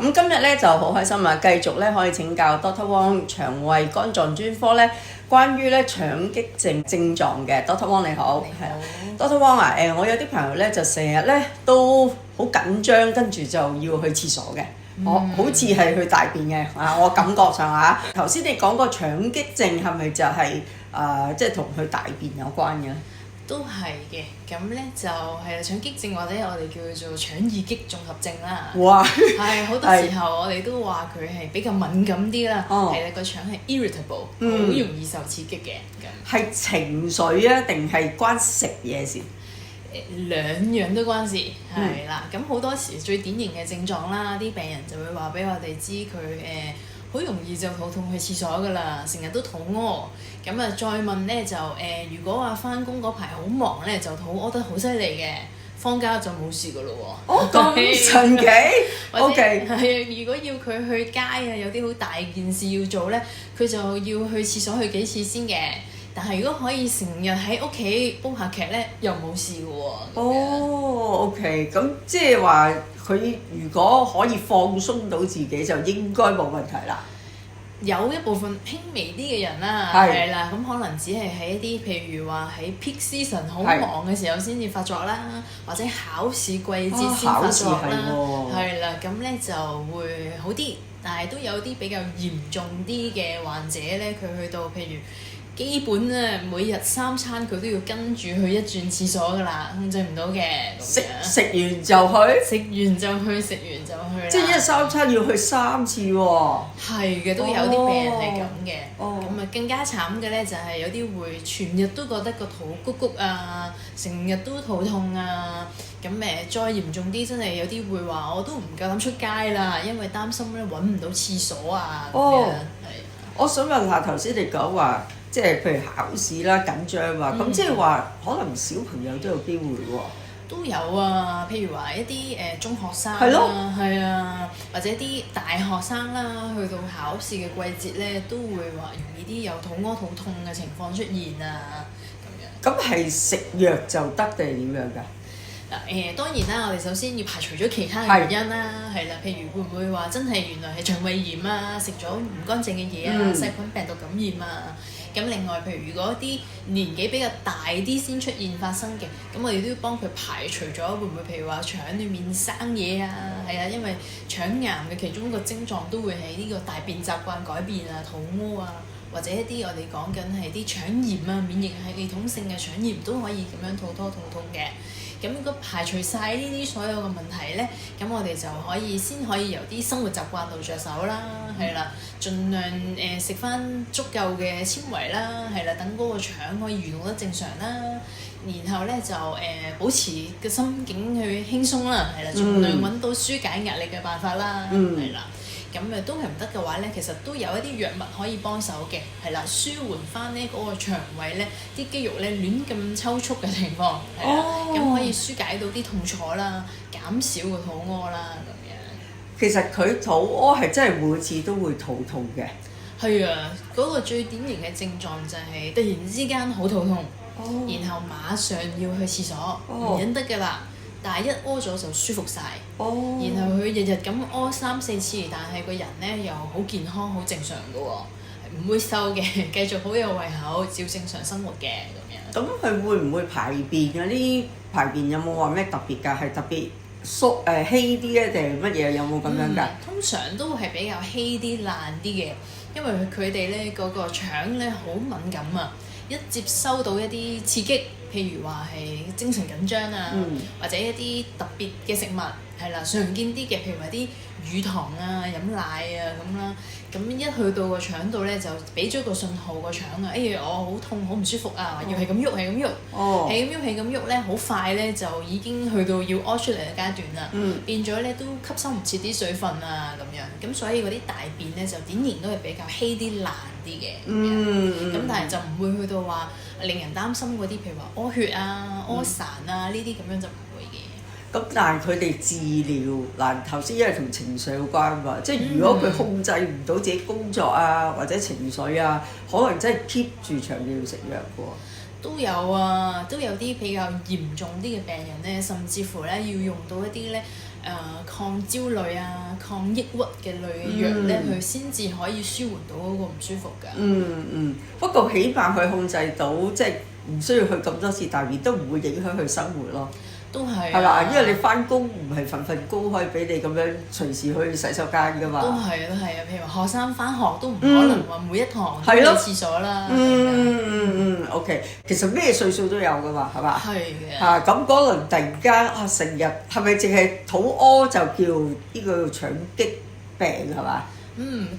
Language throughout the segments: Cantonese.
咁今日咧就好開心啊！繼續咧可以請教 Dr. Wong 腸胃肝臟專科咧，關於咧腸激症症狀嘅。Dr. Wong 你好，你好。Dr. Wong 啊，我有啲朋友咧就成日咧都好緊張，跟住就要去廁所嘅。我好似係去大便嘅啊！我感覺上啊，頭先你講個腸激症係咪就係即係同佢大便有關嘅咧？都係嘅，咁咧就係啦，腸激症或者我哋叫做腸易激綜合症啦。哇！係好多時候我哋都話佢係比較敏感啲啦，係啦，個腸係 irritable，好容易受刺激嘅。係情緒啊，定係關食嘢事？兩樣都關事，係啦。咁好多時最典型嘅症狀啦，啲病人就會話俾我哋知佢好容易就肚痛去廁所㗎啦，成日都肚屙。咁啊再問咧就如果話返工嗰排好忙咧，就肚屙得好犀利嘅，放假就冇事㗎咯喎。哦，咁神奇。OK。係啊，如果要佢去街啊，有啲好大件事要做咧，佢就要去廁所去幾次先嘅。但係如果可以成日喺屋企煲下劇咧，又冇事嘅喎。哦，OK，咁即係話佢如果可以放鬆到自己，就應該冇問題啦。有一部分輕微啲嘅人啦，係啦，咁可能只係喺一啲譬如話喺 peak season 好忙嘅時候先至發作啦，或者考試季節先發作啦，係啦，咁咧就會好啲。但係都有啲比較嚴重啲嘅患者咧，佢去到譬如基本咧每日3餐佢都要跟住去一轉廁所㗎啦，控制唔到嘅。食完就去，食完就去，食完就去。即係一日3餐要去3次喎。係嘅，都有啲病人係咁嘅。咁啊更加慘嘅咧就係有啲會全日都覺得個肚谷谷啊，成日都肚痛啊。咁再嚴重啲，真係有啲會話我都唔夠膽出街啦，因為擔心咧揾唔到廁所啊咁樣。我想問下頭先你講話，即係譬如考試啦緊張啊，咁即係話可能小朋友都有機會喎。都有啊，譬如話一啲中學生啦，係啊，或者啲大學生啦，去到考試嘅季節咧，都會話容易啲有肚屙肚痛嘅情況出現啊咁樣。咁係食藥就得定係點樣㗎？嗱當然啦，我哋首先要排除咗其他嘅原因啦，係啦，譬如會唔會話真係原來係腸胃炎啊，食咗唔乾淨嘅嘢啊，細菌病毒感染啊。咁另外，譬如如果啲年紀比較大啲先出現發生嘅，咁我哋都要幫佢排除咗會唔會譬如話腸裡面生嘢啊，係啊，因為腸癌嘅其中一個症狀都會係呢個大便習慣改變啊、肚屙啊，或者一啲我哋講緊係啲腸炎啊、免疫系統性嘅腸炎都可以咁樣肚拖肚痛嘅。咁如果排除晒呢啲所有嘅問題咧，咁我哋就先可以由啲生活習慣度着手啦，係啦，盡量食翻足夠嘅纖維啦，係啦，等嗰個腸可以蠕動得正常啦，然後咧就保持個心境去輕鬆啦，係啦，盡量揾到舒解壓力嘅辦法啦，係啦。咁都係唔得嘅話咧，其實都有一啲藥物可以幫手嘅，係啦，舒緩翻咧嗰個腸胃咧啲肌肉咧亂咁抽搐嘅情況，係啦，咁可以舒解到啲痛楚啦，減少個肚屙啦咁樣。其實佢肚屙係真係每次都會肚痛嘅。係啊，嗰個最典型嘅症狀就係突然之間好肚痛，然後馬上要去廁所，唔忍得㗎啦。但係一屙咗就舒服晒，然後佢日日咁屙3-4次，但係個人咧又好健康、好正常嘅喎，唔會瘦嘅，繼續好有胃口，照正常生活嘅咁樣。咁佢會唔會排便嗰啲排便有冇話咩特別㗎？係特別稀啲咧，定係乜嘢？有冇咁樣㗎？通常都係比較稀啲、爛啲嘅，因為佢哋咧嗰個腸咧好敏感啊，一接收到一啲刺激。譬如話係精神緊張啊，或者一啲特別嘅食物係啦，常見啲嘅，譬如話啲乳糖啊、飲奶啊咁啦，咁一去到個腸度咧，就俾咗個信號個腸啊，我好痛好唔舒服啊，要係咁喐係咁喐，係咁喐係咁喐咧，好快咧就已經去到要屙出嚟嘅階段啦，變咗咧都吸收唔切啲水分啊咁樣，咁所以嗰啲大便咧就典型都係比較稀啲爛啲嘅，咁但係就唔會去到話令人擔心嗰啲，譬如話屙血啊、屙潺啊呢啲咁樣就唔會嘅。咁但係佢哋治療嗱，頭先因為同情緒有關嘛，即係如果佢控制唔到自己工作啊或者情緒啊，可能真係 keep 住長期要食藥嘅喎。都有啊，都有啲比較嚴重啲嘅病人咧，甚至乎咧要用到一啲咧抗焦慮啊、抗抑鬱嘅類嘅藥咧，佢先至可以舒緩到嗰個唔舒服㗎。不過起碼佢控制到，即係唔需要去咁多次大便，都唔會影響佢生活咯。都係係嘛？因為你翻工唔係份工可以俾你咁樣隨時去洗手間㗎嘛。都係譬如話學生翻學都唔可能話每一堂都去廁所啦。OK， 其實咩歲數都有㗎嘛，係嘛？係嘅。咁嗰輪突然間成日係咪淨係肚屙就叫呢個腸激病係嘛？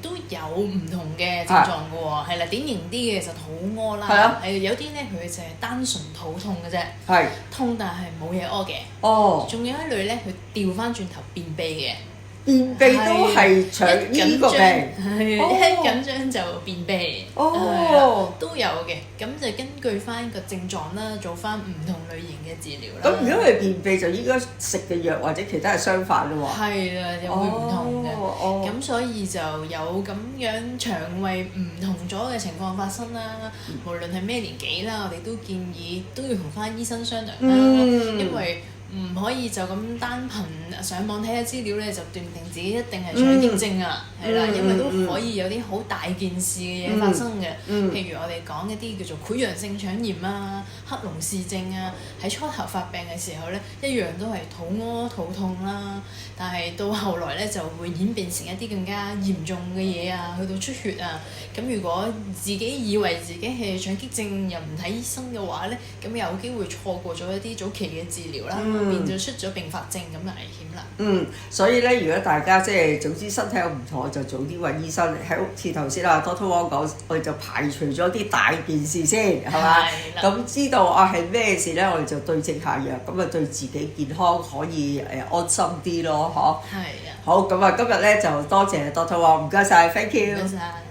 都有唔同嘅症狀嘅喎，係啦，典型啲嘅就肚屙啦，有啲咧佢就係單純肚痛嘅啫，痛但係冇嘢屙嘅。仲有一類咧，佢調翻轉頭便秘嘅。便秘都係腸呢個病，一緊張就便秘，都有嘅。咁就根據翻個症狀啦，做翻唔同類型嘅治療啦。咁如果係便秘，就應該食嘅藥或者其他係相反咯喎。係啦，又會唔同嘅。咁所以就有咁樣腸胃唔同咗嘅情況發生啦。無論係咩年紀啦，我哋都建議都要同翻醫生商量啦，因為唔可以就咁單憑上網睇下資料咧，就斷定自己一定係腸激症啊，係啦，因為都可以有啲好大件事嘅嘢發生嘅。譬如我哋講一啲叫做潰瘍性腸炎啊、克隆氏症啊，喺初頭發病嘅時候咧，一樣都係肚屙、肚痛啦。但係到後來咧，就會演變成一啲更加嚴重嘅嘢啊，去到出血啊。咁如果自己以為自己係腸激症又唔睇醫生嘅話咧，咁有機會錯過咗一啲早期嘅治療啦。變咗出咗併發症咁就危險啦。所以咧，如果大家即係總之身體有唔妥，就早啲揾醫生。喺好似頭先啊 Doctor Wong 講，我哋就排除咗啲大件事先，係嘛？咁知道係咩事咧，我哋就對症下藥，咁啊對自己健康可以安心啲咯，嗬。係啊。好，咁啊今日咧就多謝 Doctor Wong，唔該晒 ，thank you。唔該晒。